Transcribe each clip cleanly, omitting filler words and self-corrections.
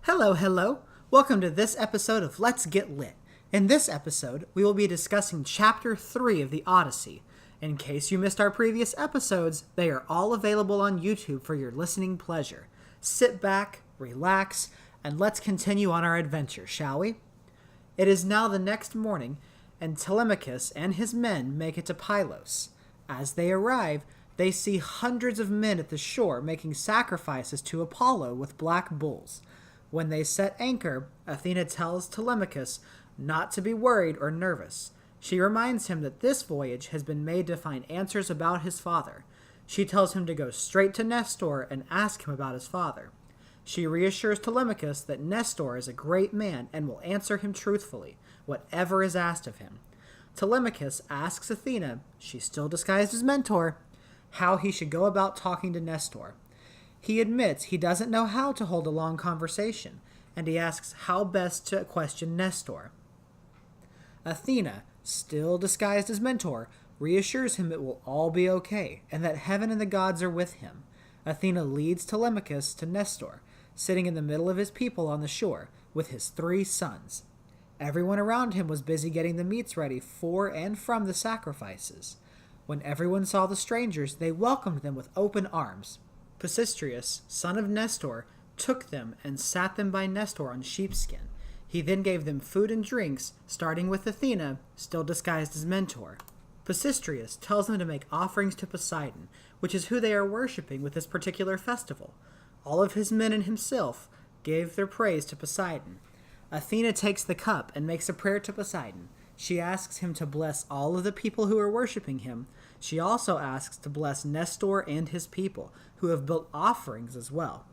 Hello, hello. Welcome to this episode of Let's Get Lit. In this episode, we will be discussing Chapter 3 of the Odyssey. In case you missed our previous episodes, they are all available on YouTube for your listening pleasure. Sit back, relax, and let's continue on our adventure, shall we? It is now the next morning, and Telemachus and his men make it to Pylos. As they arrive, they see hundreds of men at the shore making sacrifices to Apollo with black bulls. When they set anchor, Athena tells Telemachus not to be worried or nervous. She reminds him that this voyage has been made to find answers about his father. She tells him to go straight to Nestor and ask him about his father. She reassures Telemachus that Nestor is a great man and will answer him truthfully, whatever is asked of him. Telemachus asks Athena, she's still disguised as mentor, how he should go about talking to Nestor. He admits he doesn't know how to hold a long conversation, and he asks how best to question Nestor. Athena, still disguised as mentor, reassures him it will all be okay, and that heaven and the gods are with him. Athena leads Telemachus to Nestor, sitting in the middle of his people on the shore, with his 3 sons. Everyone around him was busy getting the meats ready for and from the sacrifices. When everyone saw the strangers, they welcomed them with open arms. Pisistratus, son of Nestor, took them and sat them by Nestor on sheepskin. He then gave them food and drinks, starting with Athena, still disguised as mentor. Pisistratus tells them to make offerings to Poseidon, which is who they are worshipping with this particular festival. All of his men and himself gave their praise to Poseidon. Athena takes the cup and makes a prayer to Poseidon. She asks him to bless all of the people who are worshipping him. She also asks to bless Nestor and his people, who have built offerings as well.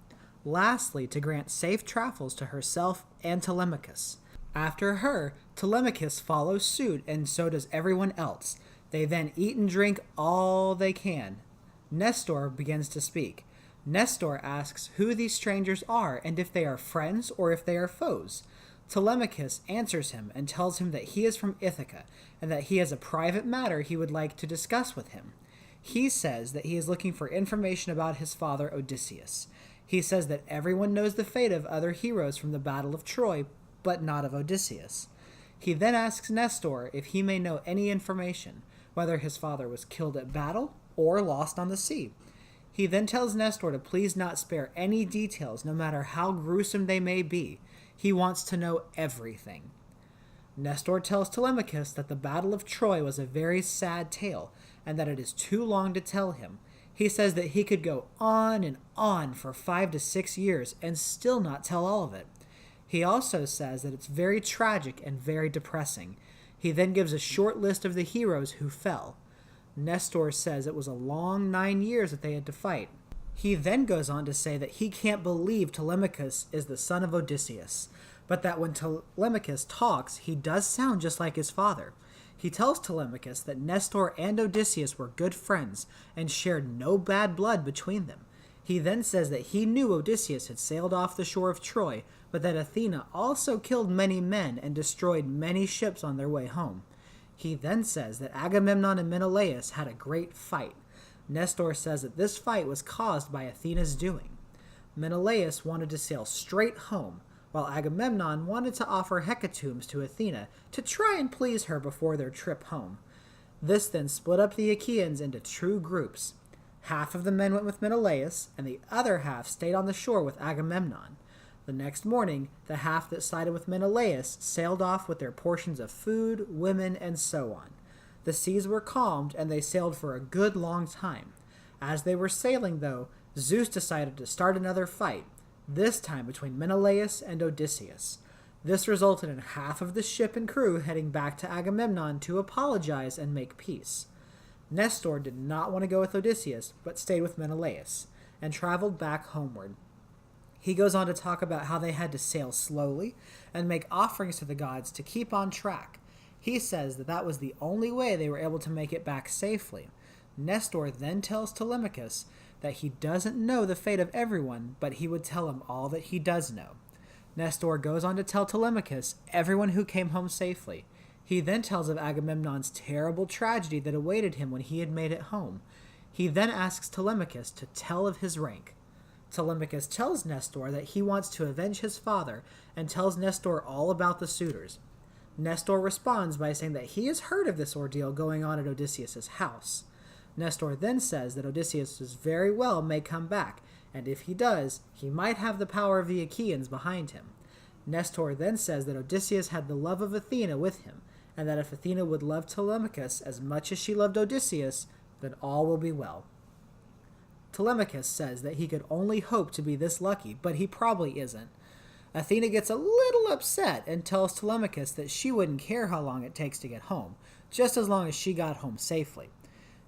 Lastly, to grant safe travels to herself and Telemachus. After her, Telemachus follows suit, and so does everyone else. They then eat and drink all they can. Nestor begins to speak. Nestor asks who these strangers are and if they are friends or if they are foes. Telemachus answers him and tells him that he is from Ithaca and that he has a private matter he would like to discuss with him. He says that he is looking for information about his father Odysseus. He says that everyone knows the fate of other heroes from the Battle of Troy, but not of Odysseus. He then asks Nestor if he may know any information, whether his father was killed at battle or lost on the sea. He then tells Nestor to please not spare any details, no matter how gruesome they may be. He wants to know everything. Nestor tells Telemachus that the Battle of Troy was a very sad tale, and that it is too long to tell him. He says that he could go on and on for 5 to 6 years and still not tell all of it. He also says that it's very tragic and very depressing. He then gives a short list of the heroes who fell. Nestor says it was a long 9 years that they had to fight. He then goes on to say that he can't believe Telemachus is the son of Odysseus, but that when Telemachus talks, he does sound just like his father. He tells Telemachus that Nestor and Odysseus were good friends and shared no bad blood between them. He then says that he knew Odysseus had sailed off the shore of Troy, but that Athena also killed many men and destroyed many ships on their way home. He then says that Agamemnon and Menelaus had a great fight. Nestor says that this fight was caused by Athena's doing. Menelaus wanted to sail straight home, while Agamemnon wanted to offer hecatombs to Athena to try and please her before their trip home. This then split up the Achaeans into 2 groups. Half of the men went with Menelaus, and the other half stayed on the shore with Agamemnon. The next morning, the half that sided with Menelaus sailed off with their portions of food, women, and so on. The seas were calmed, and they sailed for a good long time. As they were sailing, though, Zeus decided to start another fight, this time between Menelaus and Odysseus. This resulted in half of the ship and crew heading back to Agamemnon to apologize and make peace. Nestor did not want to go with Odysseus, but stayed with Menelaus, and traveled back homeward. He goes on to talk about how they had to sail slowly and make offerings to the gods to keep on track. He says that that was the only way they were able to make it back safely. Nestor then tells Telemachus that he doesn't know the fate of everyone, but he would tell him all that he does know. Nestor goes on to tell Telemachus everyone who came home safely. He then tells of Agamemnon's terrible tragedy that awaited him when he had made it home. He then asks Telemachus to tell of his rank. Telemachus tells Nestor that he wants to avenge his father and tells Nestor all about the suitors. Nestor responds by saying that he has heard of this ordeal going on at Odysseus' house. Nestor then says that Odysseus very well may come back, and if he does, he might have the power of the Achaeans behind him. Nestor then says that Odysseus had the love of Athena with him, and that if Athena would love Telemachus as much as she loved Odysseus, then all will be well. Telemachus says that he could only hope to be this lucky, but he probably isn't. Athena gets a little upset and tells Telemachus that she wouldn't care how long it takes to get home, just as long as she got home safely.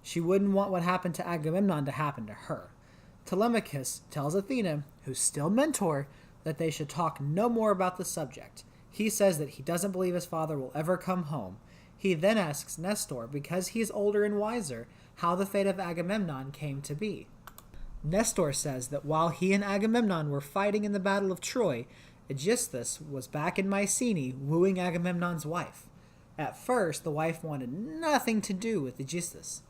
She wouldn't want what happened to Agamemnon to happen to her. Telemachus tells Athena, who's still mentor, that they should talk no more about the subject. He says that he doesn't believe his father will ever come home. He then asks Nestor, because he is older and wiser, how the fate of Agamemnon came to be. Nestor says that while he and Agamemnon were fighting in the Battle of Troy, Aegisthus was back in Mycenae wooing Agamemnon's wife. At first, the wife wanted nothing to do with Aegisthus.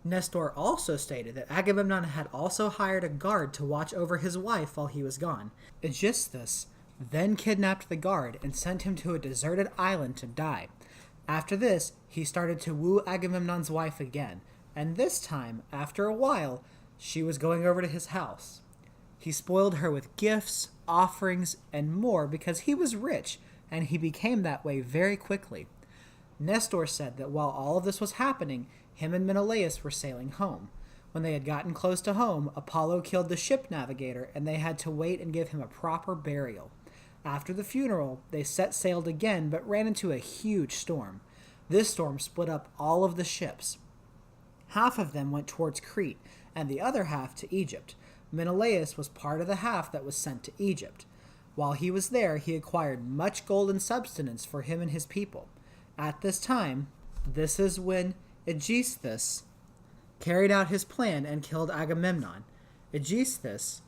Nestor also stated that Agamemnon had also hired a guard to watch over his wife while he was gone. Aegisthus then kidnapped the guard and sent him to a deserted island to die. After this, he started to woo Agamemnon's wife again, and this time, after a while, she was going over to his house. He spoiled her with gifts, offerings, and more because he was rich, and he became that way very quickly. Nestor said that while all of this was happening, him and Menelaus were sailing home. When they had gotten close to home, Apollo killed the ship navigator, and they had to wait and give him a proper burial. After the funeral, they set sail again, but ran into a huge storm. This storm split up all of the ships. Half of them went towards Crete, and the other half to Egypt. Menelaus was part of the half that was sent to Egypt. While he was there, he acquired much gold and substance for him and his people. At this time, this is when Aegisthus carried out his plan and killed Agamemnon. Aegisthus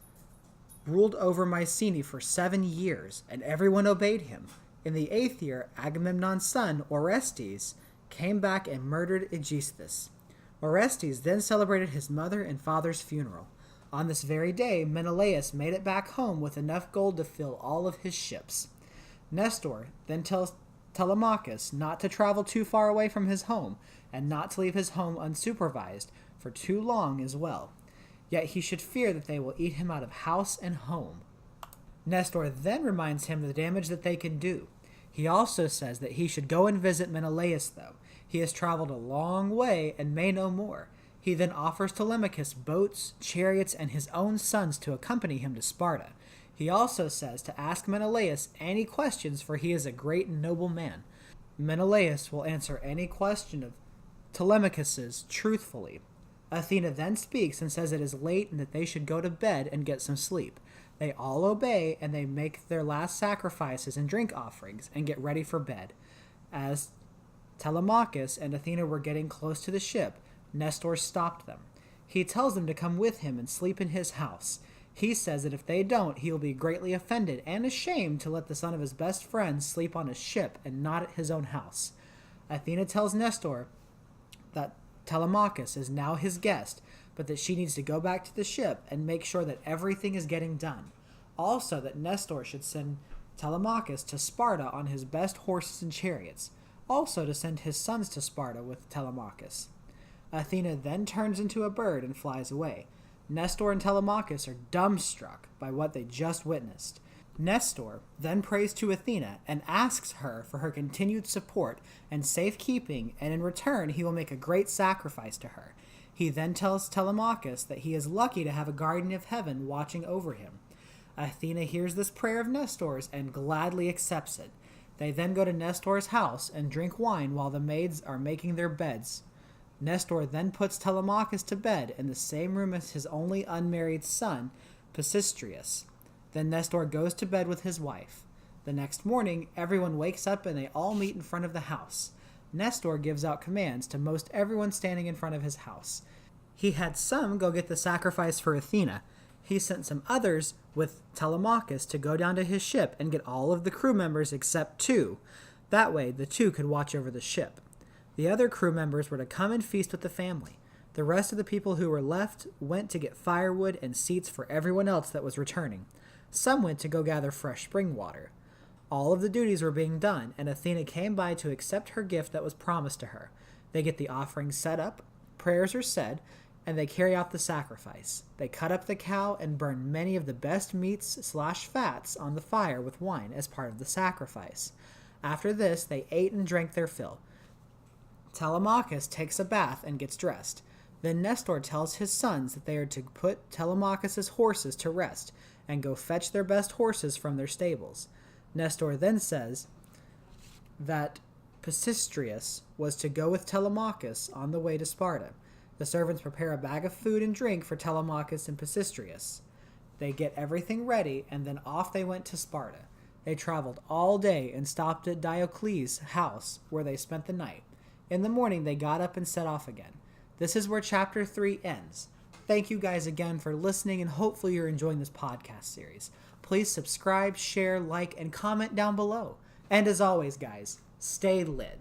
ruled over Mycenae for 7 years, and everyone obeyed him. In the 8th year, Agamemnon's son, Orestes, came back and murdered Aegisthus. Orestes then celebrated his mother and father's funeral. On this very day, Menelaus made it back home with enough gold to fill all of his ships. Nestor then tells Telemachus not to travel too far away from his home, and not to leave his home unsupervised for too long as well. Yet he should fear that they will eat him out of house and home. Nestor then reminds him of the damage that they can do. He also says that he should go and visit Menelaus, though. He has traveled a long way and may know more. He then offers Telemachus boats, chariots, and his own sons to accompany him to Sparta. He also says to ask Menelaus any questions, for he is a great and noble man. Menelaus will answer any question of Telemachus's truthfully. Athena then speaks and says it is late and that they should go to bed and get some sleep. They all obey, and they make their last sacrifices and drink offerings and get ready for bed. As Telemachus and Athena were getting close to the ship, Nestor stopped them. He tells them to come with him and sleep in his house. He says that if they don't, he will be greatly offended and ashamed to let the son of his best friend sleep on a ship and not at his own house. Athena tells Nestor that Telemachus is now his guest, but that she needs to go back to the ship and make sure that everything is getting done. Also, that Nestor should send Telemachus to Sparta on his best horses and chariots. Also, to send his sons to Sparta with Telemachus. Athena then turns into a bird and flies away. Nestor and Telemachus are dumbstruck by what they just witnessed. Nestor then prays to Athena and asks her for her continued support and safekeeping, and in return he will make a great sacrifice to her. He then tells Telemachus that he is lucky to have a guardian of heaven watching over him. Athena hears this prayer of Nestor's and gladly accepts it. They then go to Nestor's house and drink wine while the maids are making their beds. Nestor then puts Telemachus to bed in the same room as his only unmarried son, Pisistratus. Then Nestor goes to bed with his wife. The next morning, everyone wakes up and they all meet in front of the house. Nestor gives out commands to most everyone standing in front of his house. He had some go get the sacrifice for Athena. He sent some others with Telemachus to go down to his ship and get all of the crew members except 2. That way, the 2 could watch over the ship. The other crew members were to come and feast with the family. The rest of the people who were left went to get firewood and seats for everyone else that was returning. Some went to go gather fresh spring water. All of the duties were being done, and Athena came by to accept her gift that was promised to her. They get the offering set up, prayers are said, and they carry out the sacrifice. They cut up the cow and burn many of the best meats/fats on the fire with wine as part of the sacrifice. After this, they ate and drank their fill. Telemachus takes a bath and gets dressed. Then Nestor tells his sons that they are to put Telemachus's horses to rest and go fetch their best horses from their stables. Nestor then says that Pisistratus was to go with Telemachus on the way to Sparta. The servants prepare a bag of food and drink for Telemachus and Pisistratus. They get everything ready, and then off they went to Sparta. They traveled all day and stopped at Diocles' house, where they spent the night. In the morning, they got up and set off again. This is where Chapter 3 ends. Thank you guys again for listening, and hopefully you're enjoying this podcast series. Please subscribe, share, like, and comment down below. And as always, guys, stay lit.